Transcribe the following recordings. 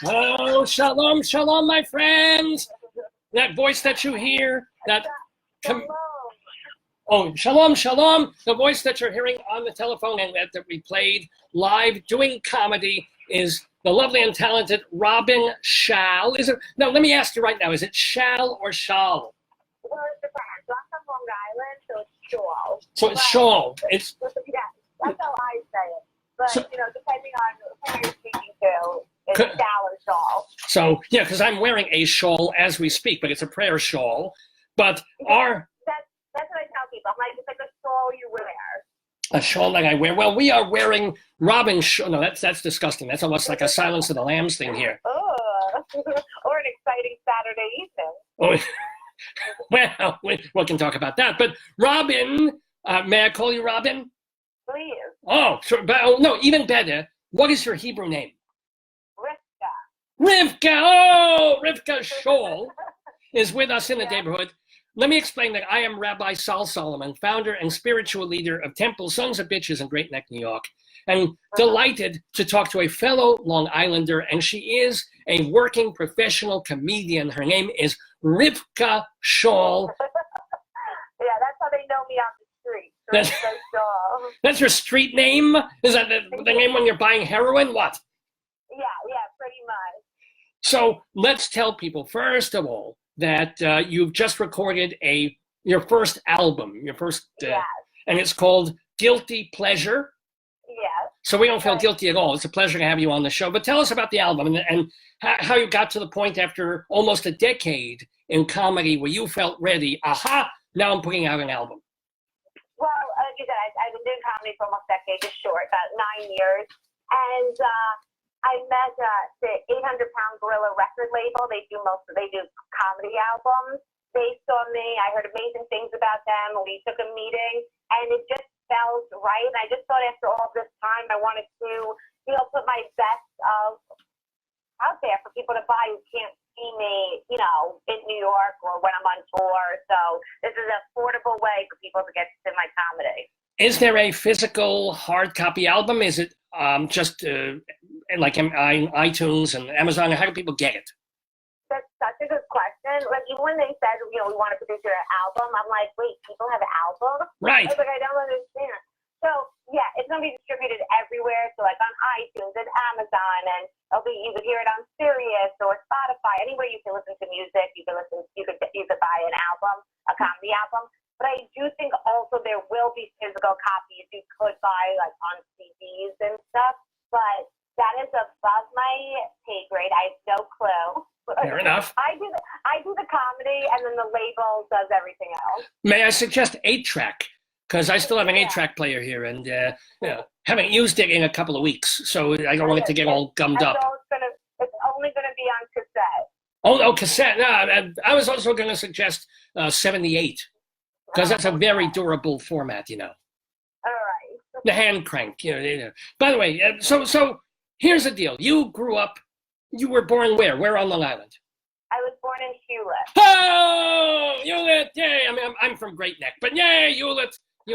Oh, shalom, shalom, my friends. That voice that you hear, shalom, shalom. The voice that you're hearing on the telephone and that we played live doing comedy is the lovely and talented ROBYN SCHALL. Is it? No, let me ask you right now. Is it Shall or Shal? Well, it depends. I'm from Long Island, so it's Shawl. So it's Shawl. It's yeah, that's how I say it. But depending on who you're speaking to, it's Shal or Shawl. So yeah, because I'm wearing a shawl as we speak, but it's a prayer shawl. But that's what I tell people. I'm like, it's like a shawl you wear. A shawl that I wear. Well, we are wearing ROBYN shawl. No, that's disgusting. That's almost like a Silence of the Lambs thing here. Oh, or an exciting Saturday evening. Oh, well, we can talk about that. But ROBYN, may I call you ROBYN? Please. Oh, sure. But, no, even better. What is your Hebrew name? Rivka. Oh, Rivka Shawl is with us in the neighborhood. Let me explain that I am Rabbi Sol Solomon, founder and spiritual leader of Temple Sons of Bitches in Great Neck, New York, and delighted to talk to a fellow Long Islander, and she is a working professional comedian. Her name is Rivka Shawl. Yeah, that's how they know me on the street. That's your street name? Is that the name when you're buying heroin? What? Yeah, pretty much. So let's tell people, first of all, that you've just recorded your first album, and it's called Guilty Pleasure. Yes. So we don't feel guilty at all. It's a pleasure to have you on the show. But tell us about the album and how you got to the point after almost a decade in comedy where you felt ready. Aha, now I'm putting out an album. Well, like you said, I've been doing comedy for almost a decade, just short, about 9 years. And I met the 800-Pound Gorilla record label. They do comedy albums. They saw me. I heard amazing things about them. We took a meeting, and it just felt right. And I just thought after all this time, I wanted to, put my best out there for people to buy who can't see me, in New York or when I'm on tour. So this is an affordable way for people to get to my comedy. Is there a physical hard copy album? Is it just like iTunes and Amazon? How do people get it? That's such a good question. Like, even when they said, we want to produce your album, I'm like, wait, people have an album? Right. I was like, I don't understand. So, yeah, it's going to be distributed everywhere. So, like, on iTunes and Amazon, and you could hear it on Sirius or Spotify. Anywhere you can listen to music, you could buy an album, a comedy album. But I do think also there will be physical copies you could buy, like, on CDs and stuff. But that is above my pay grade. I have no clue. Fair enough. I do the comedy, and then the label does everything else. May I suggest 8-track? Because I still have an 8-track player here, and haven't used it in a couple of weeks, so I don't want it to get all gummed up. It's only going to be on cassette. Oh, cassette. No, I was also going to suggest 78, because that's a very durable format, All right. The hand crank. By the way, so here's the deal. You grew up. You were born where? Where on Long Island? I was born in Hewlett. Oh, Hewlett! Yay! I mean, I'm from Great Neck, but yay, Hewlett! I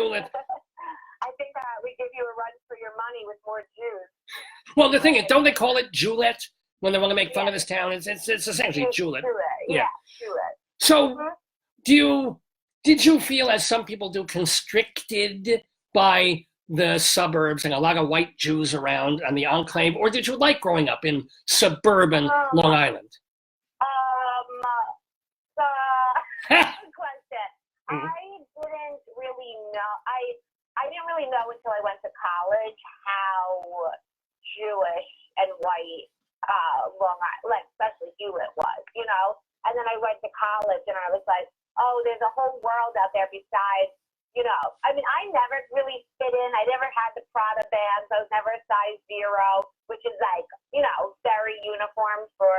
think we give you a run for your money with more Jews. Well, the thing is, don't they call it Julette when they want to make fun of this town? It's essentially Julette. Yeah, Julette. So, did you feel, as some people do, constricted by the suburbs and a lot of white Jews around on the enclave, or did you like growing up in suburban Long Island? Good question. I didn't really know. I didn't really know until I went to college how Jewish and white Long Island, like especially Hewlett, was. And then I went to college, and I was like, oh, there's a whole world out there besides. I mean, I never really fit in. I never had the Prada bands. I was never a size 0, which is like, very uniform for,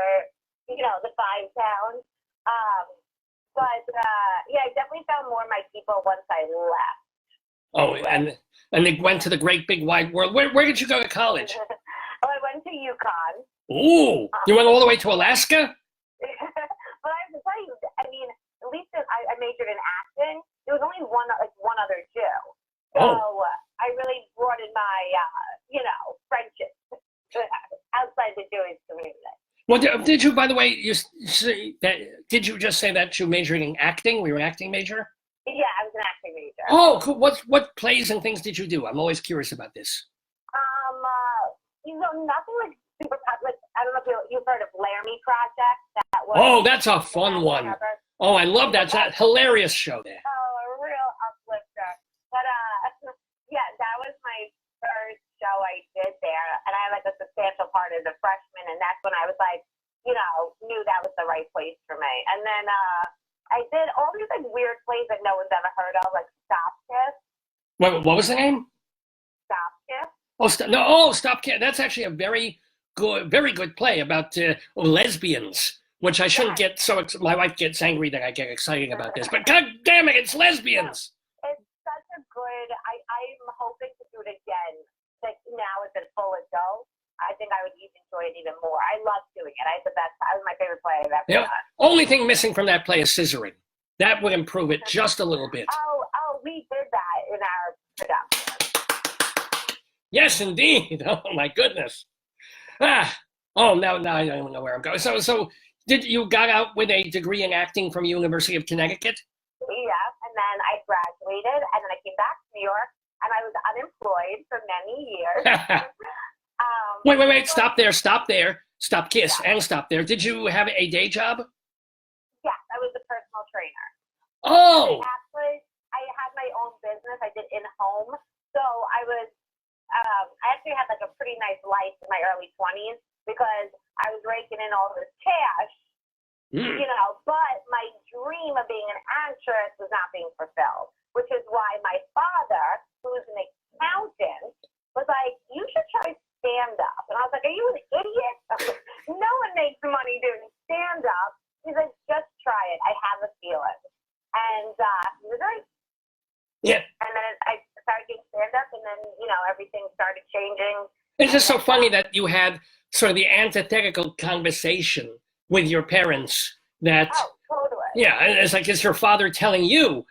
the 5 towns. But I definitely found more of my people once I left. Oh, and they went to the great big wide world. Where did you go to college? Oh, I went to UConn. Ooh, you went all the way to Alaska? But I have to tell you, I mean, at least I majored in acting. There was only one other Jew. So I really broadened my, friendship outside the Jewish community. Well, did you, by the way, did you just say that you majored in acting? Were you an acting major? Yeah, I was an acting major. Oh, cool. What plays and things did you do? I'm always curious about this. Nothing like super public. I don't know if you've heard of Laramie Project. That was. Oh, that's a fun one. Oh, I love that. It's a hilarious show there. Oh, a real uplifter. But yeah, that was my first show I did there, and I had like a substantial part as a freshman, and that's when I was like, knew that was the right place for me. And then I did all these like weird plays that no one's ever heard of, like Stop Kiss. What was the name? Stop Kiss. Stop Kiss. That's actually a very good play about lesbians, which I shouldn't get my wife gets angry that I get excited about this, but god damn it, it's lesbians. It's such a good, I'm hoping to do it again, like now as a full adult. I think I would enjoy it even more. I love doing it. I had the best. That was my favorite play I've ever done. Only thing missing from that play is scissoring. That would improve it just a little bit. Oh, we did that in our production. Yes, indeed. Oh my goodness. Now I don't know where I'm going. So did you got out with a degree in acting from University of Connecticut? Yeah, and then I graduated, and then I came back to New York, and I was unemployed for many years. Wait, stop there. Stop Kiss and stop there. Did you have a day job? Yes, I was a personal trainer. Oh! I had my own business. I did in-home. So I actually had like a pretty nice life in my early 20s because I was raking in all this cash, but my dream of being an actress was not being fulfilled, which is why my father, who's an accountant, was like, you should try stand-up. And I was like, are you an idiot? No one makes money doing stand-up. He's like, just try it. I have a feeling. And he was right. Yeah. And then I started doing stand-up, and then, everything started changing. It's just so funny that you had sort of the antithetical conversation with your parents that... Oh, totally. Yeah, it's like, it's your father telling you,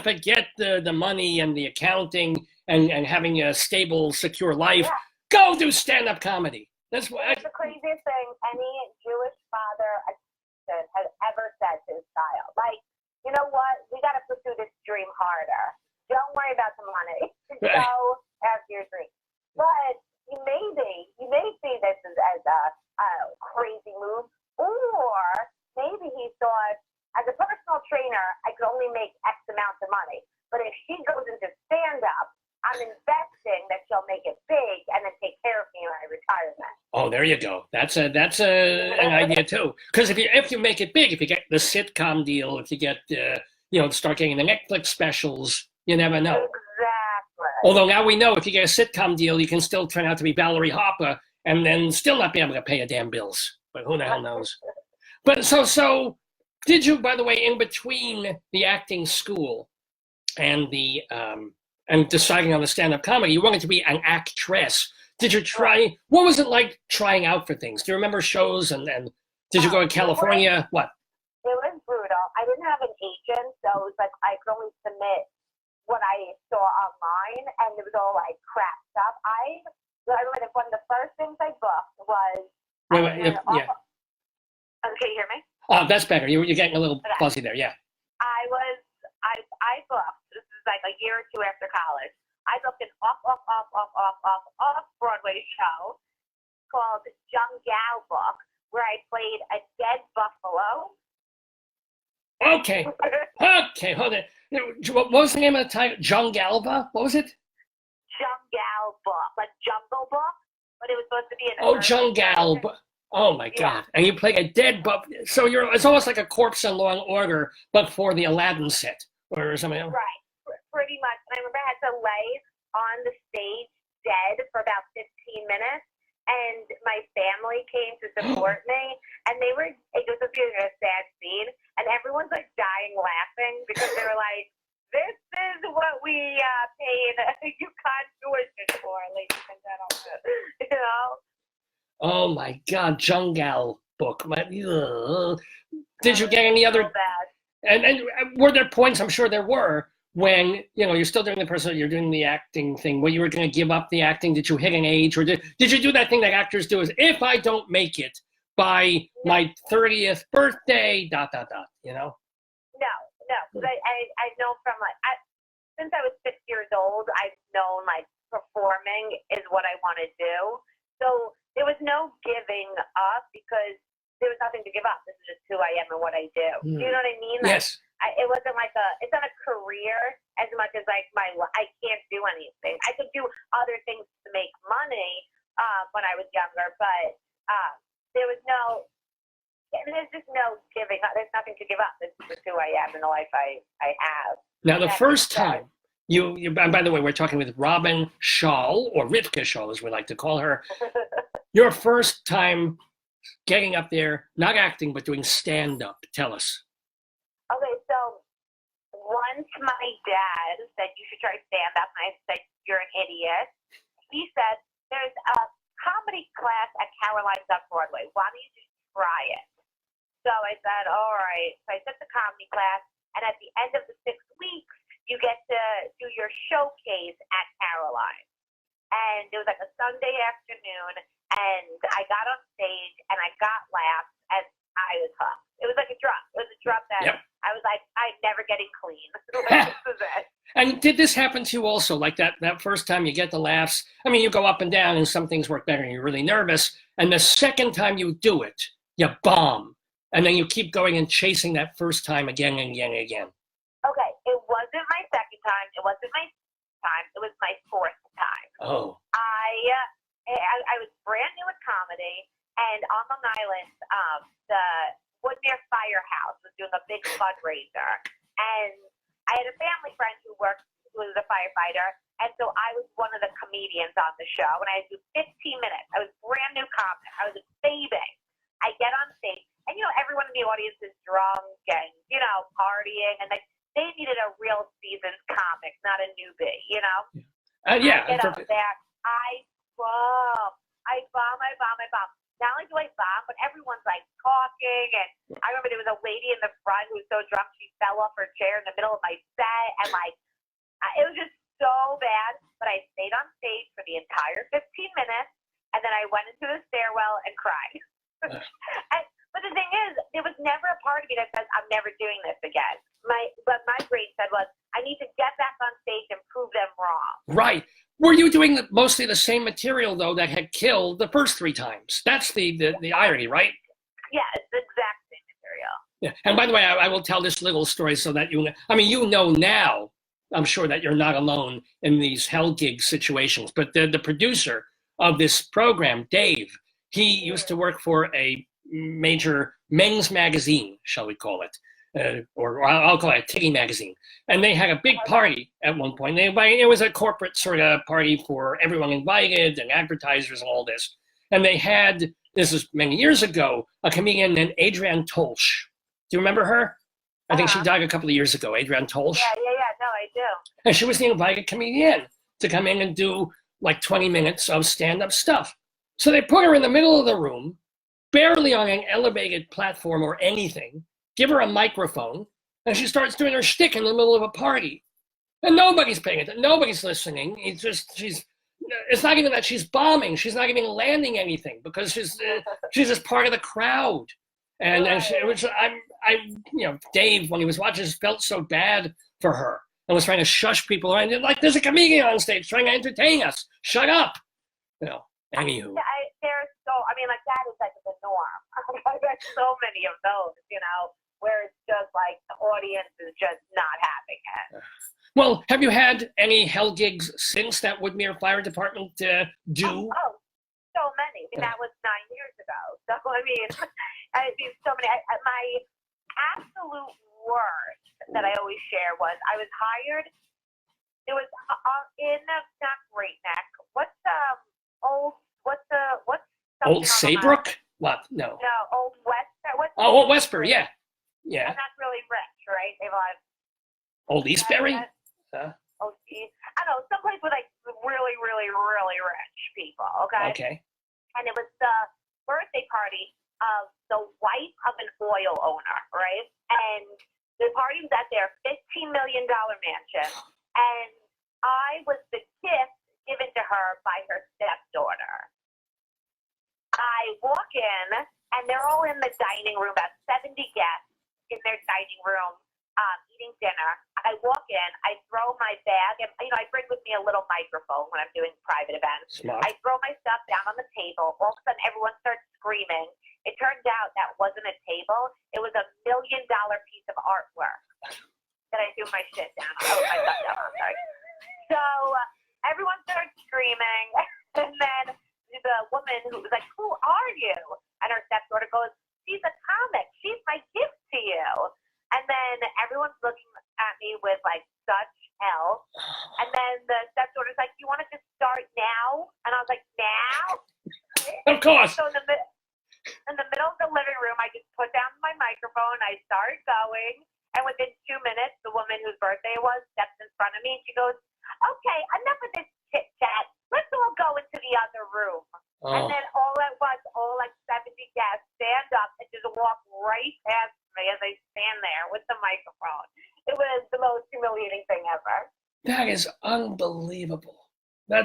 forget the money and the accounting and having a stable, secure life. Yeah. Go do stand-up comedy. That's what. It's the craziest thing any Jewish father has ever said to his child. Like, you know what? We got to pursue this dream harder. Don't worry about the money. Right. Go after your dream. But you may see this as a crazy move, or maybe he thought, as a personal trainer, I could only make X amount of money. But if she goes into stand-up, I'm investing that she'll make it big and then take care of me in my retirement. Oh, there you go. That's an idea too. Because if you make it big, if you get the sitcom deal, if you get start getting the Netflix specials, you never know. Exactly. Although now we know if you get a sitcom deal, you can still turn out to be Valerie Harper and then still not be able to pay a damn bills. But who the hell knows? But so did you, by the way, in between the acting school and the and deciding on the stand-up comedy, you wanted to be an actress. Did you try? What was it like trying out for things? Do you remember shows? And did you go to California? What? It was brutal. I didn't have an agent, so it was like I could only submit what I saw online, and it was all like crap stuff. I remember one of the first things I booked was. Yeah. Can you hear me? Oh, that's better. You're getting a little fuzzy there. Yeah. I booked. This is like a year or two after college. I booked an off Broadway show called Jungal Book, where I played a dead buffalo. Okay, hold it. What was the name of the title? Jungalva? What was it? Jungal Book, like Jungle Book, but it was supposed to be an. Oh, Jungal Book. Oh my God! And you play a dead buff. So it's almost like a Corpse in Law and Order, but for the Aladdin set or something else. Right. Pretty much. And I remember I had to lay on the stage dead for about 15 minutes, and my family came to support me, and it was supposed to be a sad scene, and everyone's like dying laughing because they were like, this is what we paid you tuition for, ladies and gentlemen, Oh my God, Jungle Book. Did you get any other? And were there points? I'm sure there were. When you're still doing you're doing the acting thing, when you were going to give up the acting, did you hit an age, or did you do that thing that actors do? Is if I don't make it by my 30th birthday, ... you know? No. I know from since I was 6 years old, I've known like performing is what I want to do. So there was no giving up because there was nothing to give up. This is just who I am and what I do. Do you know what I mean? Like, Yes. It wasn't like it's not a career as much as like I can't do anything. I could do other things to make money when I was younger, but there's just no giving up. There's nothing to give up. This is just who I am and the life I have. Now, the first time you, and by the way, we're talking with ROBYN SCHALL, or Rivka Schall, as we like to call her. Your first time getting up there, not acting, but doing stand-up. Tell us. Okay, so once my dad said you should try stand-up, and I said, you're an idiot. He said, there's a comedy class at Caroline's on Broadway. Why don't you just try it? So I said, all right. So I took the comedy class, and at the end of the 6 weeks, you get to do your showcase at Caroline. And it was like a Sunday afternoon, and I got on stage, and I got laughs, and I was hooked. It was like a drug. It was a drug that I was like, I'm never getting clean. Like, this is it. And did this happen to you also? Like that first time you get the laughs, I mean, you go up and down, and some things work better, and you're really nervous. And the second time you do it, you bomb. And then you keep going and chasing that first time again and again and again. Okay, it wasn't my second time. It wasn't my time. It was my fourth time. Oh. I was brand new at comedy, and on Long Island, the Woodmere Firehouse was doing a big fundraiser, and I had a family friend who was a firefighter, and so I was one of the comedians on the show, and I had to do 15 minutes. I was brand new comic. I was a baby. I get on stage, and everyone in the audience is drunk and partying, and they needed a real seasoned comic, not a newbie. Yeah. I get up there, I bomb. Not only do I bomb, but everyone's like talking, and I remember there was a lady in the front who was so drunk she fell off her chair in the middle of my set, and it was just so bad. But I stayed on stage for the entire 15 minutes, and then I went into the stairwell and cried. But the thing is, there was never a part of me that says, I'm never doing this again. What my brain said was, I need to get back on stage and prove them wrong. Right. Were you doing mostly the same material, though, that had killed the first 3 times? That's the irony, right? Yeah, it's the exact same material. Yeah. And by the way, I will tell this little story so that you know now, I'm sure that you're not alone in these hell gig situations. But the producer of this program, Dave, he used to work for a major men's magazine, shall we call it, or I'll call it a titty magazine. And they had a big party at one point. It was a corporate sort of party for everyone invited and advertisers and all this. And they had, this was many years ago, a comedian named Adrienne Tolsch. Do you remember her? I think she died a couple of years ago, Adrienne Tolsch. Yeah, no, I do. And she was the invited comedian to come in and do like 20 minutes of stand-up stuff. So they put her in the middle of the room, barely on an elevated platform or anything, give her a microphone, and she starts doing her shtick in the middle of a party. And nobody's paying attention, nobody's listening. It's not even that she's bombing, she's not even landing anything because she's just part of the crowd. And Dave, when he was watching, felt so bad for her and was trying to shush people around. Like, there's a comedian on stage trying to entertain us. Shut up. Anywho. That is like the norm. I've got so many of those, where it's just like the audience is just not having it. Well, have you had any hell gigs since that Woodmere Fire Department do? Oh, so many. That was 9 years ago. So, I do so many. My absolute worst that I always share was I was hired. It was in not Great Neck. Old Saybrook? What? No. No, Old Westbury. Old Westbury, yeah. And that's really rich, right? They've got Old Eastbury? I don't know, someplace with like really, really, really rich people, okay? Okay. And it was the birthday party of the wife of an oil owner, right? And the party was at their $15 million mansion, and I was the gift given to her by her stepdaughter. I walk in, and and they're all in the dining room, about 70 guests in their dining room, eating dinner. I walk in, I throw my bag, and I bring with me a little microphone when I'm doing private events. Smart. I throw my stuff down on the table. All of a sudden, everyone starts screaming. It turned out that wasn't a table. It was $1 million piece of artwork that I threw my shit down. I put my stuff down. I'm sorry. So everyone starts screaming, and then the woman who was like, "Who are you?" And her stepdaughter goes, "She's a comic. She's my gift to you." And then everyone's looking at me with like such hell. And then the stepdaughter's like, "You want to just start now?" And I was like, "Now?" Of course. So in the middle of the living room, I just put down my microphone. I started going. And within 2 minutes, the woman whose birthday it was steps in front of me. And she goes, "Okay, enough of this chit chat. Let's all go into the other room." Oh. And then all at once, all like 70 guests stand up and just walk right past me as I stand there with the microphone. It was the most humiliating thing ever. That is unbelievable. I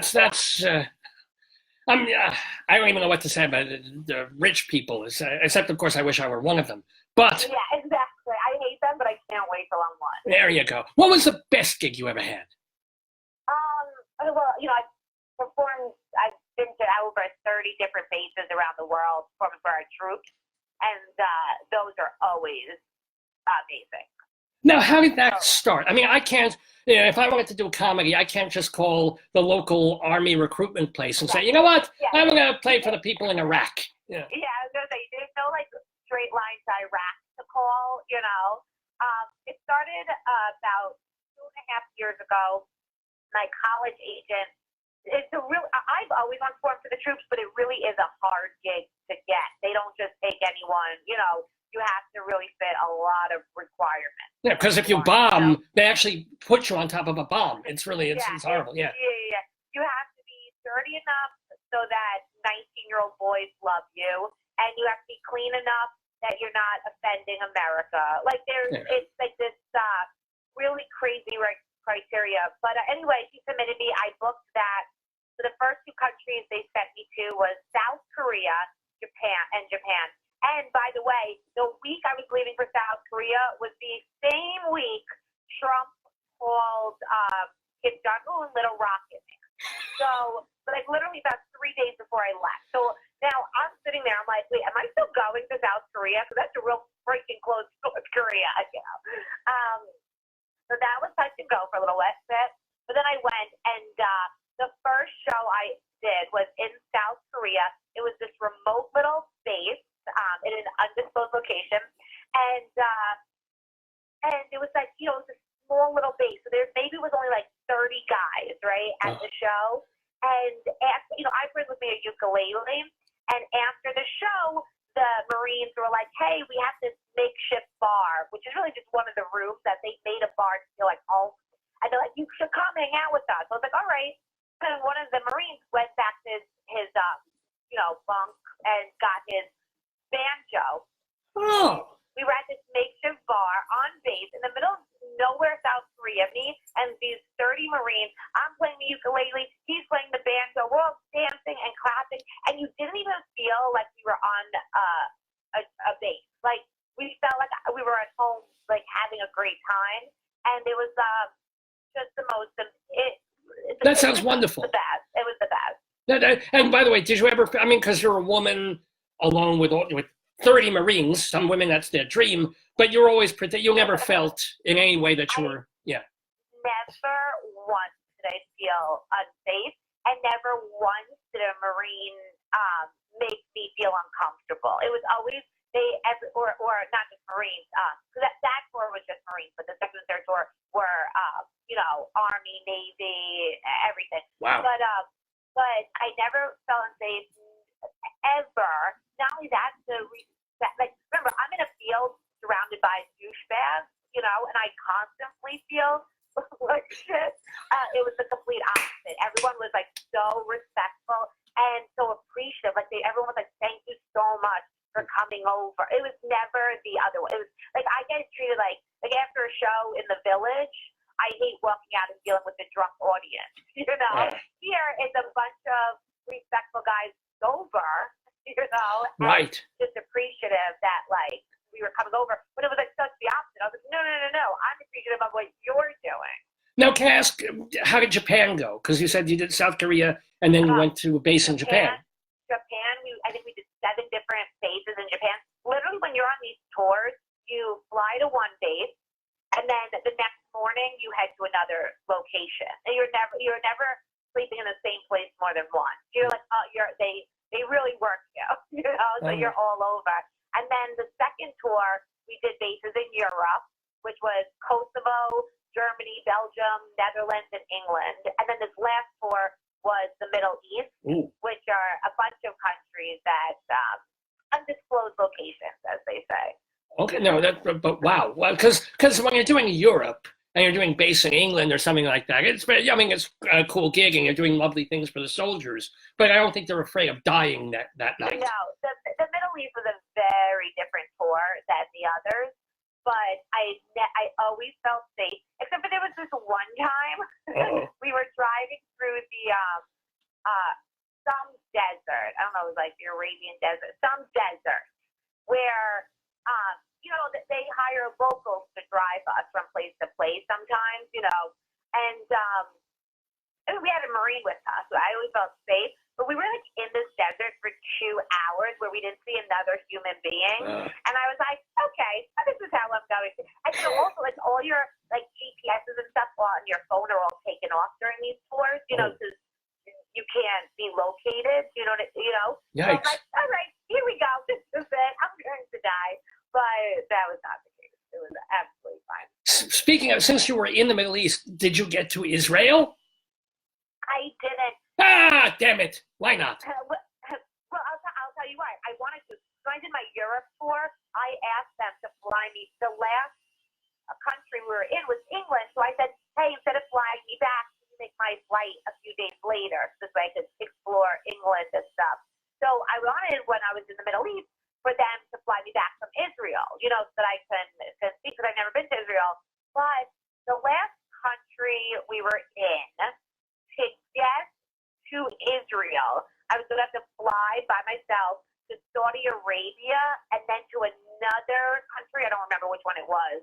don't even know what to say about the rich people, except, of course, I wish I were one of them. But yeah, exactly. I hate them, but I can't wait till I'm one. There you go. What was the best gig you ever had? Well, I've been to over 30 different bases around the world performing for our troops, and those are always amazing. Now, how did that start? I mean, I can't, if I wanted to do a comedy, I can't just call the local Army recruitment place and say, "You know what, I'm going to play for the people in Iraq." Yeah, I was going to say, there's no like straight line to Iraq to call, It started about 2.5 years ago. My college agent, I've always wanted to perform for the troops, but it really is a hard gig to get. They don't just take anyone, you have to really fit a lot of requirements. Yeah, because if you bomb, they actually put you on top of a bomb. It's horrible, yeah. Yeah. You have to be dirty enough so that 19-year-old boys love you, and you have to be clean enough that you're not offending America. Like, it's like this really crazy criteria. But anyway, he submitted me. I booked that. So the first 2 countries they sent me to was South Korea, Japan. And by the way, the week I was leaving for South Korea was the same week Trump called Kim Jong-un Little Rocket Man. So, like, literally about 3 days before I left. So now I'm sitting there. I'm like, wait, am I still going to South Korea? Because that's a real freaking close to North Korea, So that was touch and go for a little bit. But then I went, and the first show I did was in South Korea. It was this remote little base in an undisclosed location, and it was like, it was a small little base. So there maybe was only like 30 guys, right, at the show. And after, I bring with me a ukulele, and after the show, the Marines were like, "Hey, we have this makeshift bar," which is really just one of the rooms that they made a bar to feel like home. And they're like, "You should come hang out with us." So I was like, "All right." And one of the Marines went back to his bunk and got his banjo. Oh. We were at this makeshift bar on base in the middle of nowhere, South Korea. Me and these 30 Marines. I'm playing the ukulele. He's playing the banjo. We're all dancing and clapping, and you didn't even feel like we were on a base. Like, we felt like we were at home, like having a great time. And it was just the most. That sounds wonderful. It was the best. And by the way, did you ever? I mean, because you're a woman alone with 30 Marines. Some women, that's their dream. But you're always you never felt in any way that you were. Yeah. Never once did I feel unsafe, and never once did a Marine make me feel uncomfortable. It was always or not just Marines, because that tour was just Marines, but the second and third tour were Army, Navy, everything. Wow. But I never felt unsafe ever. Not only that, remember, I'm in a field surrounded by douchebags, and I constantly feel like shit. It was the complete opposite. Everyone was like so respectful and so appreciative. Like everyone was like, "Thank you so much for coming over." It was never the other way. It was like I get treated like after a show in the Village. I hate walking out and dealing with the drunk audience. Yeah. Here it's a bunch of respectful guys sober, And Right. just appreciative that, like, we were coming over. But it was, like, such the opposite. I was like, no. I'm appreciative of what you're doing. Now, can I ask, how did Japan go? Because you said you did South Korea and then you went to a base in Japan. Japan, I think we did 7 different bases in Japan. Literally, when you're on these tours, you fly to one base, and then the next morning you head to another location. And you're never sleeping in the same place more than once. You're like, they really work you, so you're all over. And then the second tour, we did bases in Europe, which was Kosovo, Germany, Belgium, Netherlands, and England. And then this last tour was the Middle East, which are a bunch of countries that undisclosed locations, as they say. Okay, no, but wow, because when you're doing Europe and you're doing base in England or something like that, it's a cool gig and you're doing lovely things for the soldiers, but I don't think they're afraid of dying that night. No, the Middle East was a very different tour than the others, but I always felt safe, except for there was this one time we were driving through the some desert. I don't know, it was like the Arabian desert, some desert where they hire locals to drive us from place to place sometimes, and we had a Marine with us, so I always felt safe. But we were like in this desert for 2 hours where we didn't see another human being, and I was like, okay, this is how I'm going. And also like all your like GPSs and stuff on your phone are all taken off during these tours, because you can't be located. Yikes. So I'm like, all right, here we go. This is it. I'm going to die. But that was not the case. It was absolutely fine. Speaking of, since you were in the Middle East, did you get to Israel? I didn't. Ah, damn it. Why not? Well, I'll tell you why. I wanted to. When I did my Europe tour, I asked them to fly me. The last country we were in was England. So I said, hey, instead of flying me back, can you make my flight a few days later so I could explore England and stuff. So I wanted, when I was in the Middle East, for them to fly me back from Israel, so that I can speak, because I've never been to Israel. But the last country we were in, to get to Israel, I was going to have to fly by myself to Saudi Arabia and then to another country. I don't remember which one it was.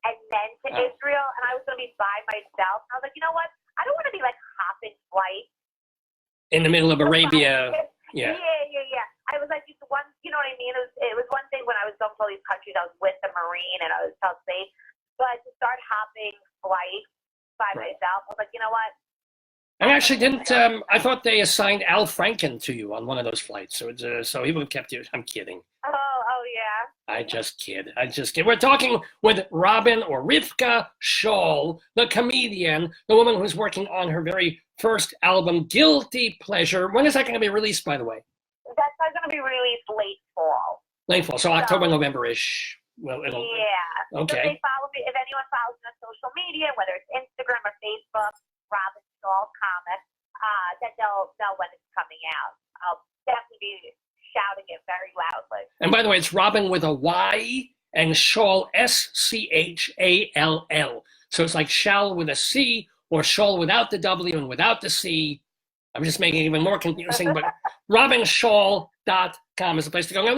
And then to Israel. And I was going to be by myself. And I was like, you know what? I don't want to be like hopping flights. In the middle of Arabia. Yeah. I was like, one, you know what I mean? It was one thing when I was going to all these countries, I was with the Marine and I was felt safe. But to start hopping flights by myself, I was like, you know what? I actually didn't. I thought they assigned Al Franken to you on one of those flights, so he would have kept you. I'm kidding. Oh yeah. I just kid. We're talking with Robyn or Rivka Schall, the comedian, the woman who's working on her very first album, Guilty Pleasure. When is that going to be released, by the way? That's going to be released late fall. Late fall, so October, November-ish. Well, yeah. Okay. So they follow me. If anyone follows me on social media, whether it's Instagram or Facebook, ROBYN SCHALL Comics, then they'll know when it's coming out. I'll definitely be shouting it very loudly. And by the way, it's Robyn with a Y and Schall, Schall. So it's like Schall with a C or Schall without the W and without the C. I'm just making it even more confusing, but robynschall.com is the place to go. Now,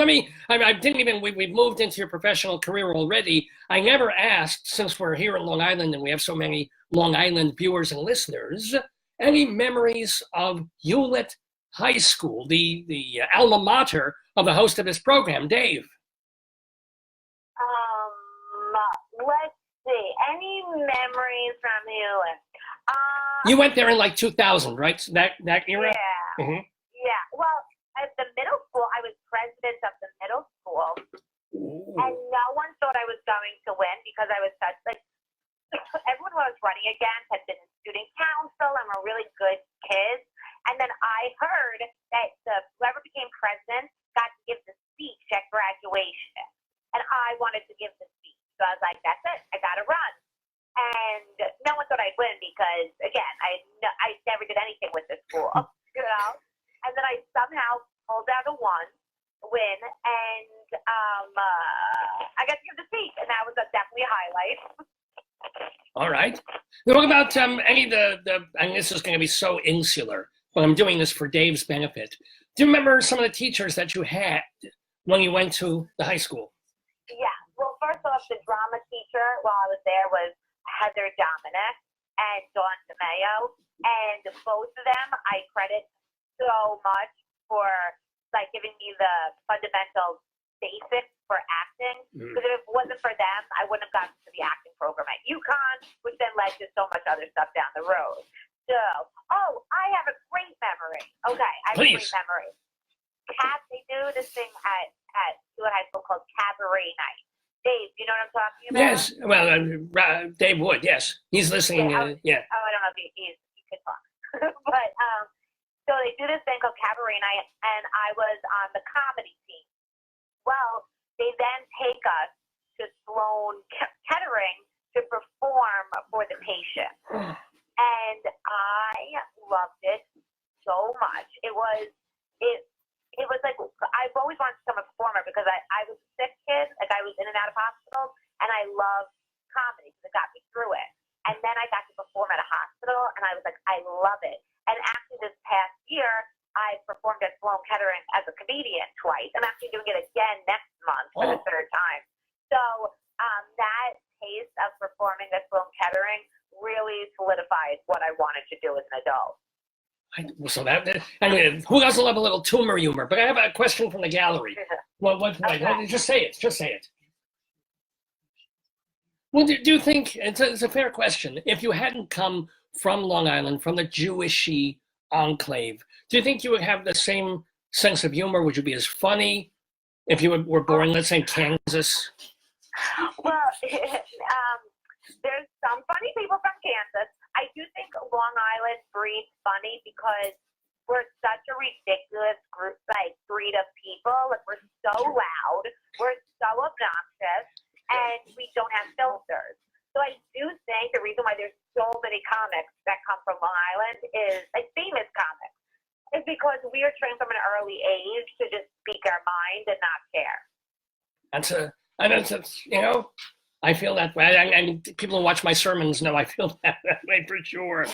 we've moved into your professional career already. I never asked, since we're here in Long Island and we have so many Long Island viewers and listeners, any memories of Hewlett High School, the alma mater of the host of this program, Dave? Let's see. Any memories from Hewlett? You went there in like 2000, right? That era? Yeah. Mm-hmm. Yeah. Well, at the middle school, I was president of the middle school. Ooh. And no one thought I was going to win because I was such, everyone who I was running against had been in student council and were really good kids. And then I heard that whoever became president got to give the speech at graduation. And I wanted to give the speech. So I was like, that's it. I got to run. And no one thought I'd win because, again, I never did anything with this school, And then I somehow pulled out a win, and I got to give the speech, and that was definitely a highlight. All right. What about any of the, and this is going to be so insular, but I'm doing this for Dave's benefit. Do you remember some of the teachers that you had when you went to the high school? Yeah. Well, first off, the drama teacher while I was there was Heather Dominic and Dawn DeMayo. And both of them I credit so much for like giving me the fundamental basics for acting. Because if it wasn't for them, I wouldn't have gotten to the acting program at UConn, which then led to so much other stuff down the road. So, I have a great memory. Okay, I have a great memory. They do this thing at Hewlett High School called Cabaret Night. Dave, you know what I'm talking about? Yes. Well, Dave Wood. Yes, he's listening. Yeah. I don't know if he can talk, but so they do this thing called Cabaret Night, and I was on the comedy team. Well, they then take us to Sloan Kettering to perform for the patient, and I loved it so much. It was like I've always wanted to become a performer because I was a sick kid, like I was in and out of hospitals, and I loved comedy because it got me through it. And then I got to perform at a hospital, and I was like, I love it. And actually, this past year, I performed at Sloan Kettering as a comedian twice. I'm actually doing it again next month for the third time. So that taste of performing at Sloan Kettering really solidified what I wanted to do as an adult. So I mean, who doesn't love a little tumor humor? But I have a question from the gallery. Okay. Just say it. Just say it. Well, do you think it's a fair question? If you hadn't come from Long Island, from the Jewishy enclave, do you think you would have the same sense of humor? Would you be as funny if you were born, let's say, in Kansas? Well, there's some funny people from Kansas. I do think Long Island breeds funny because we're such a ridiculous group, like breed of people. Like we're so loud, we're so obnoxious, and we don't have filters. So I do think the reason why there's so many comics that come from Long Island is like famous comics, is because we are trained from an early age to just speak our mind and not care. I feel that way. I mean, people who watch my sermons know I feel that way for sure.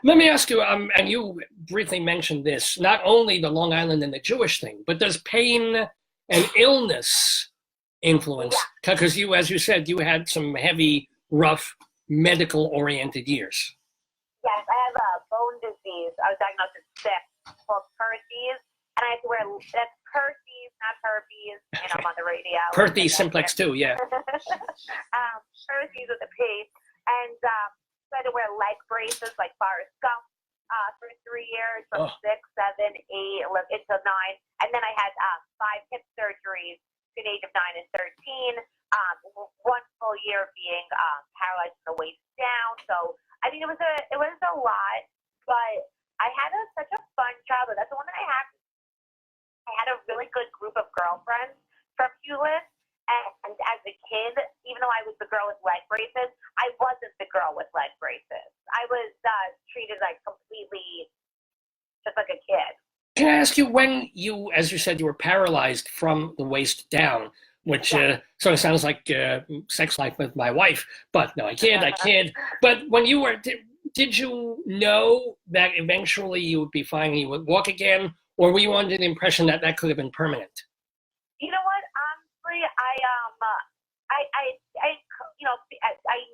Let me ask you, and you briefly mentioned this, not only the Long Island and the Jewish thing, but does pain and illness influence? Because you, as you said, you had some heavy, rough, medical-oriented years. Yes, I have a bone disease. I was diagnosed with cyst called Perthes, and I have to wear, that's Perthes, not herpes, I'm on the radio. Perthes simplex too, yeah. Perthes with a P. And so I had to wear leg braces like Forrest Gump for 3 years, from 6, 7, 8, 11, until 9. And then I had 5 hip surgeries between the age of 9 and 13. 1 full year of being paralyzed from the waist down. So I mean, it was a lot, but I had such a fun childhood. That's the one that I had. I had a really good group of girlfriends from Hewlett, and as a kid, even though I was the girl with leg braces, I wasn't the girl with leg braces. I was treated like completely just like a kid. Can I ask you, when you, as you said, you were paralyzed from the waist down, which sort of sounds like sex life with my wife, but no, I kid. But when you were, did you know that eventually you would be fine, you would walk again? Or were you under the impression that could have been permanent? You know what? Honestly, I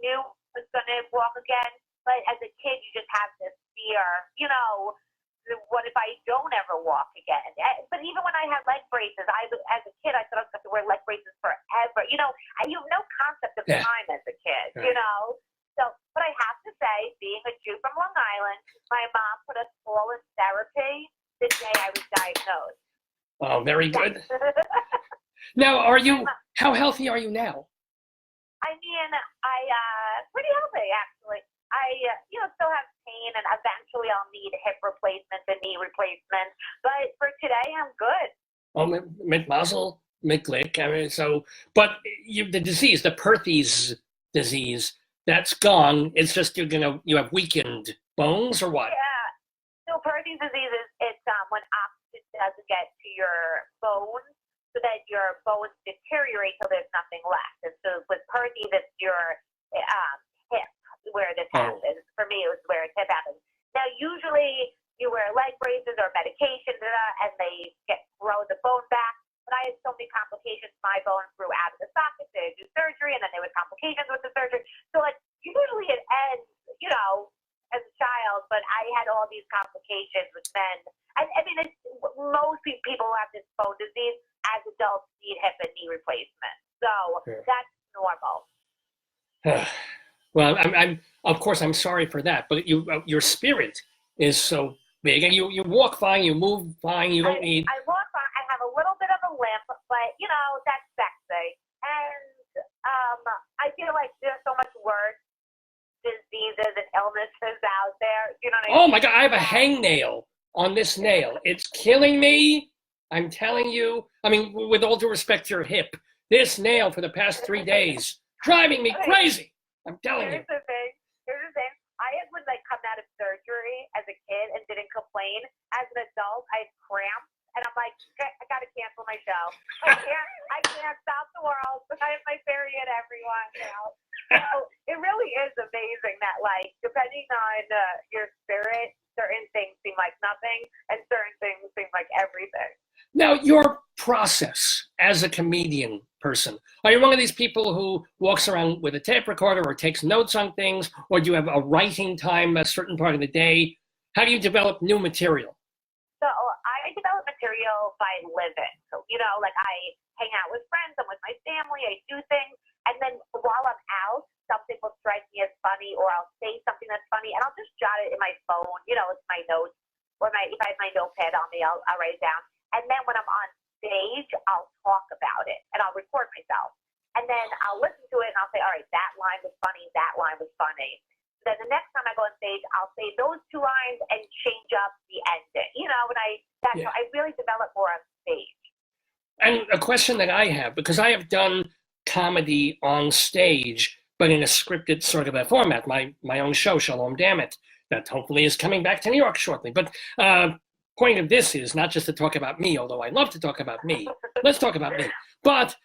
knew I was going to walk again, but as a kid, you just have this fear. What if I don't ever walk again? But even when I had leg braces, as a kid, I thought I was going to wear leg braces forever. You have no concept of time as a kid. So, but I have to say, being a Jew from Long Island, my mom put us all in therapy the day I was diagnosed. Oh, very good. Now, how healthy are you now? I mean, pretty healthy, actually. I still have pain, and eventually I'll need hip replacements and knee replacements. But for today, I'm good. Oh, mit Mazel, mit Glück. I mean, but the disease, the Perthes disease, that's gone. It's just you have weakened bones, or what? Yeah. So Perthes disease is when oxygen doesn't get to your bones, so that your bones deteriorate till there's nothing left. And so with Perthes, it's your hip where this happens. For me, it was where his hip happens. Now, usually, you wear leg braces or medication, and they grow the bone back. But I had so many complications. My bone grew out of the socket. They do surgery, and then there was complications with the surgery. So like usually it ends, as a child, but I had all these complications with men. And I mean, most people who have this bone disease as adults need hip and knee replacement. So that's normal. Well, I'm of course I'm sorry for that, but your spirit is so big, and you walk fine, you move fine, you don't need. I walk fine. I have a little bit of a limp, but that's sexy. And I feel like there's so much worse diseases and illnesses out there. You know what I mean? Oh my God, I have a hangnail on this nail. It's killing me. I'm telling you. I mean, with all due respect to your hip, this nail for the past 3 days driving me crazy. I'm telling you. Here's the thing. I would come out of surgery as a kid and didn't complain. As an adult, I had cramps, and I'm like, I gotta cancel my show. I can't stop the world. I have my period, everyone. So it really is amazing that, depending on your spirit, certain things seem like nothing, and certain things seem like everything. Now, your process as a comedian person, are you one of these people who walks around with a tape recorder or takes notes on things, or do you have a writing time a certain part of the day? How do you develop new material? So I develop material by living. So, I hang out with friends, I'm with my family, I do things, and then while I'm out, something will strike me as funny, or I'll say something that's funny, and I'll just jot it in my phone, it's my notes, or if I have my notepad on me, I'll write it down. And then when I'm on stage, I'll talk about it, and I'll record myself. And then I'll listen to it, and I'll say, all right, that line was funny, that line was funny. Then the next time I go on stage, I'll say those 2 lines and change up the ending. So I really develop more on stage. And a question that I have, because I have done comedy on stage, but in a scripted sort of a format, my own show, Shalom Damn It, that hopefully is coming back to New York shortly. But point of this is not just to talk about me, although I love to talk about me. Let's talk about me. But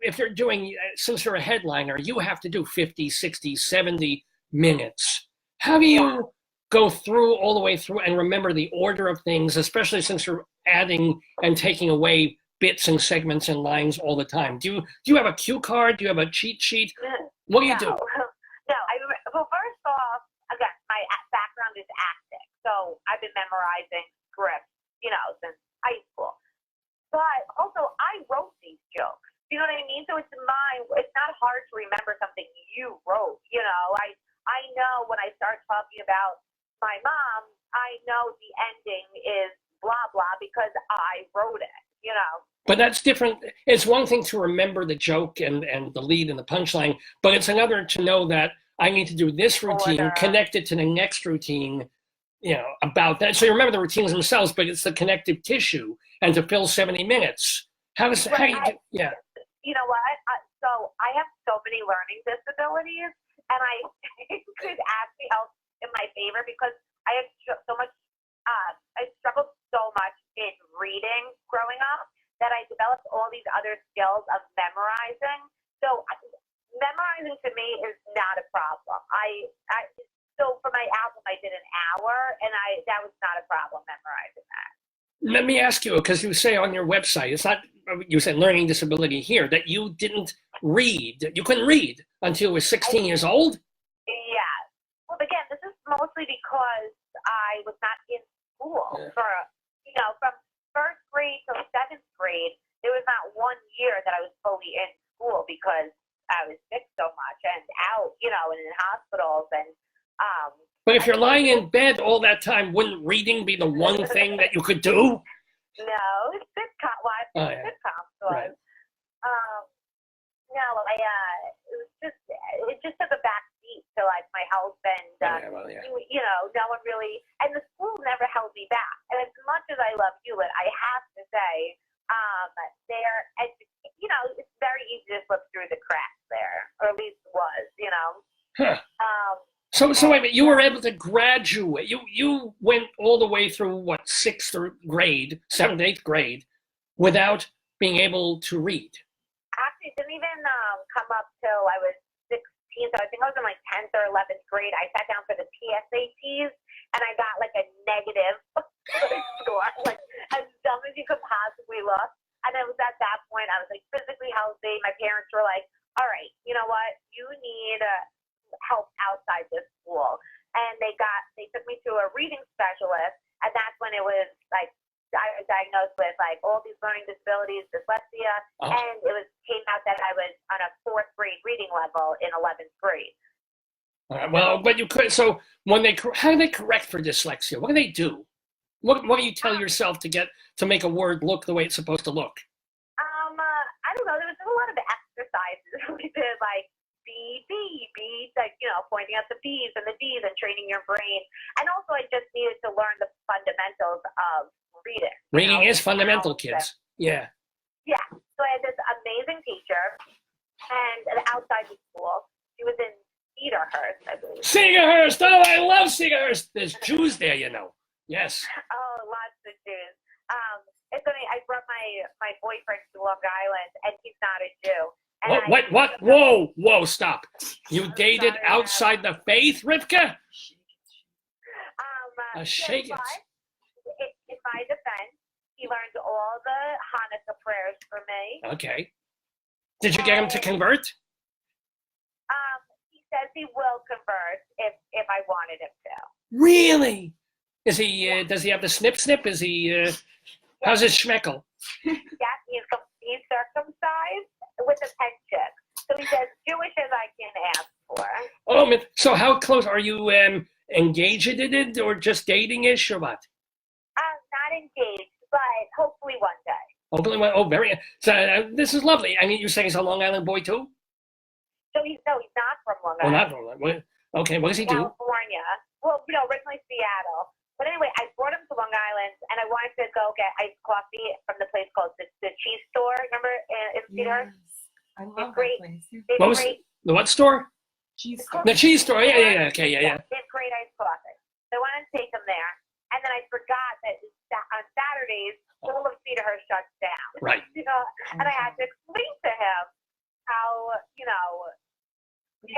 if you're doing, since you're a headliner, you have to do 50, 60, 70 minutes. How do you go through all the way through and remember the order of things, especially since you're adding and taking away bits and segments and lines all the time? Do you have a cue card? Do you have a cheat sheet? What do you do? No, well, first off, again, my background is acting. So I've been memorizing scripts, since high school. But also, I wrote these jokes. You know what I mean? So it's not hard to remember something you wrote. I know when I start talking about my mom, I know the ending is blah, blah, because I wrote it, But that's different. It's one thing to remember the joke and the lead and the punchline, but it's another to know that I need to do this routine, connect it to the next routine, about that. So you remember the routines themselves, but it's the connective tissue, and to fill 70 minutes. How do you do? Yeah. You know what? So I have so many learning disabilities, and I think it actually helps in my favor because I have so much, I struggled so much in reading growing up that I developed all these other skills of memorizing. So memorizing to me is not a problem. So for my album, I did an hour, and that was not a problem memorizing that. Let me ask you, because you say on your website, it's not, you said learning disability here, that you didn't read. You couldn't read until you were 16 years old? Yeah. Well, again, this is mostly because I was not in school for, from first grade till 7th grade. There was not 1 year that I was fully in school because I was sick so much and out, and in hospitals and. But if you're lying in bed all that time, wouldn't reading be the one thing that you could do? No, it's sitcom. Well, sitcoms was. Right. No, it just took a back seat to my health and no one really, and the school never held me back. And as much as I love Hewlett, I have to say, it's very easy to slip through the cracks there, or at least was, Huh. So wait a minute, you were able to graduate. You went all the way through, 6th grade, 7th, 8th grade, without being able to read? Actually, it didn't even come up till I was 16, so I think I was in 10th or 11th grade. I sat down for the PSATs, and I got like a negative score, like as dumb as you could possibly look. And it was at that point I was like physically healthy. My parents were like, all right, you know what? You need help outside this school. And they took me to a reading specialist, and that's when it was like I was diagnosed with like all these learning disabilities, dyslexia, and it came out that I was on a 4th grade reading level in 11th grade. Well, but you could. So when how do they correct for dyslexia? What do they do? What do you tell yourself to make a word look the way it's supposed to look? I don't know. There was a lot of exercises we did, like B, like pointing out the B's and the D's and training your brain. And also, I just needed to learn the fundamentals of reading. Reading is fundamental, kids. Yeah. Yeah. So I had this amazing teacher, and outside the school, she was in Cedarhurst, I believe. Cedarhurst! Oh, I love Cedarhurst. There's Jews there, Yes. Oh, lots of Jews. It's funny. I brought my boyfriend to Long Island, and he's not a Jew. And What? Whoa! Stop! You dated outside the faith, Rivka? Shake it. In my defense, he learned all the Hanukkah prayers for me. Okay. Did you get him to convert? He says he will convert if I wanted him to. Really? Is he? Does he have the snip? Is he? How's his schmeckle? Yeah, he's circumcised with a penchant. So he's as Jewish as I can ask for. Oh, man. So how close are you? Engaged in it, or just dating-ish, or what? Not engaged, but hopefully one day. Hopefully one. Oh, very. So this is lovely. I mean, you're saying he's a Long Island boy too? So he's not from Long Island. Oh, not from Long Island. Okay, what does he do? California. Well, originally Seattle. But anyway, I brought him to Long Island, and I wanted to go get iced coffee from the place called the Cheese Store. Remember in Cedar? Yes, I love that place. What was the what store? Cheese Store. The cheese store. Yeah. Okay, yeah. They have great iced coffee. So I wanted to take him there, and then I forgot that on Saturdays all of Cedarhurst shuts down. Right. And I had to explain to him how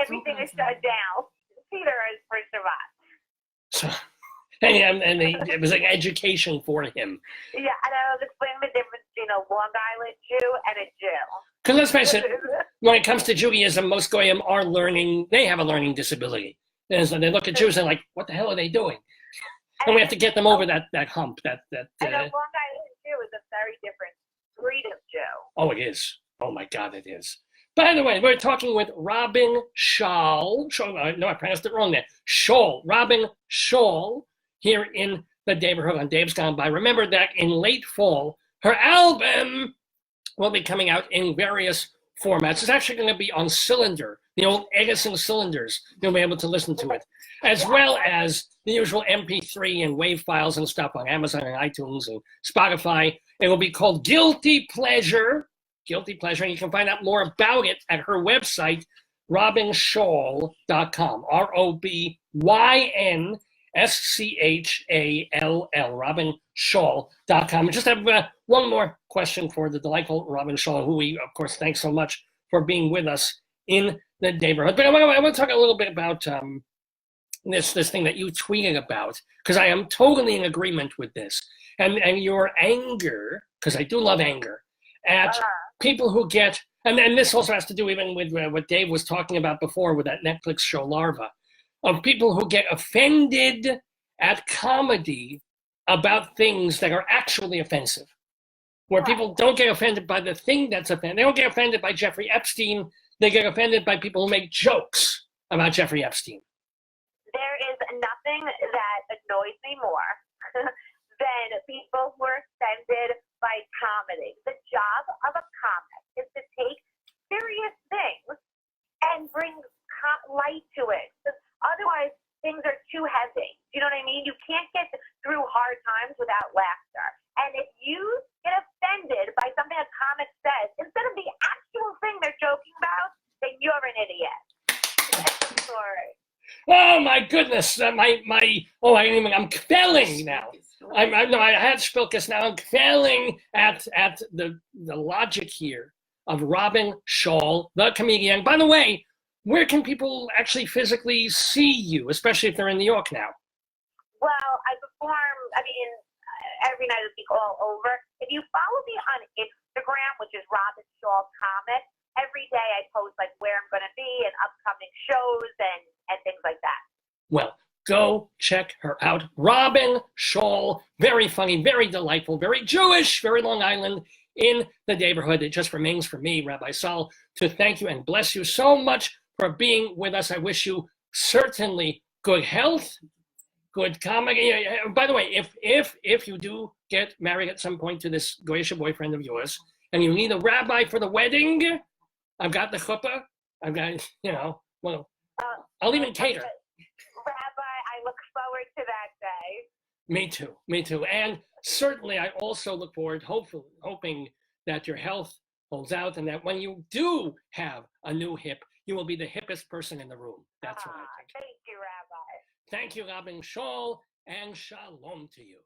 everything is shut down. Cedarhurst for Shabbat. So. And it was like education for him. Yeah, and I was explaining the difference between a Long Island Jew and a Jew. Because let's face it, when it comes to Judaism, most goyim are they have a learning disability. And so they look at Jews and they're like, what the hell are they doing? And we have to get them over that hump. And a Long Island Jew is a very different breed of Jew. Oh, it is. Oh, my God, it is. By the way, we're talking with ROBYN SCHALL. No, I pronounced it wrong there. ROBYN SCHALL. Here in the neighborhood on Dave's Gone By. Remember that in late fall, her album will be coming out in various formats. It's actually going to be on cylinder, the old Edison cylinders. You'll be able to listen to it, as well as the usual MP3 and WAV files and stuff on Amazon and iTunes and Spotify. It will be called Guilty Pleasure. And you can find out more about it at her website, robynschall.com. ROBYN SCHALL, robynschall.com. And just have one more question for the delightful ROBYN SCHALL, who we, of course, thanks so much for being with us in the neighborhood. But I want to talk a little bit about this thing that you tweeted about, because I am totally in agreement with this. And your anger, because I do love anger, at people who get, and this also has to do even with what Dave was talking about before with that Netflix show Larva, of people who get offended at comedy about things that are actually offensive, where people don't get offended by the thing that's offensive. They don't get offended by Jeffrey Epstein. They get offended by people who make jokes about Jeffrey Epstein. There is nothing that annoys me more than people who are offended by comedy. The job of a comic is to take serious things and bring light to it. Otherwise, things are too heavy. You know what I mean? You can't get through hard times without laughter. And if you get offended by something a comic says, instead of the actual thing they're joking about, then you're an idiot. Sorry. Oh my goodness! I'm failing now. I had Spilkus now. I'm failing at the logic here of ROBYN SCHALL, the comedian. By the way, where can people actually physically see you, especially if they're in New York now? Well, I perform, every night of the week all over. If you follow me on Instagram, which is ROBYN SCHALL Comic, every day I post like where I'm going to be and upcoming shows and things like that. Well, go check her out. ROBYN SCHALL, very funny, very delightful, very Jewish, very Long Island in the neighborhood. It just remains for me, Rabbi Sol, to thank you and bless you so much for being with us. I wish you certainly good health, good comedy. By the way, if you do get married at some point to this Goyish boyfriend of yours, and you need a rabbi for the wedding, I've got the chuppah. I've got, well, I'll even cater. Rabbi, I look forward to that day. Me too. And certainly I also look forward, hoping that your health holds out and that when you do have a new hip, you will be the hippest person in the room. That's what I think. Thank you, Rabbi. Thank you, ROBYN SCHALL, and shalom to you.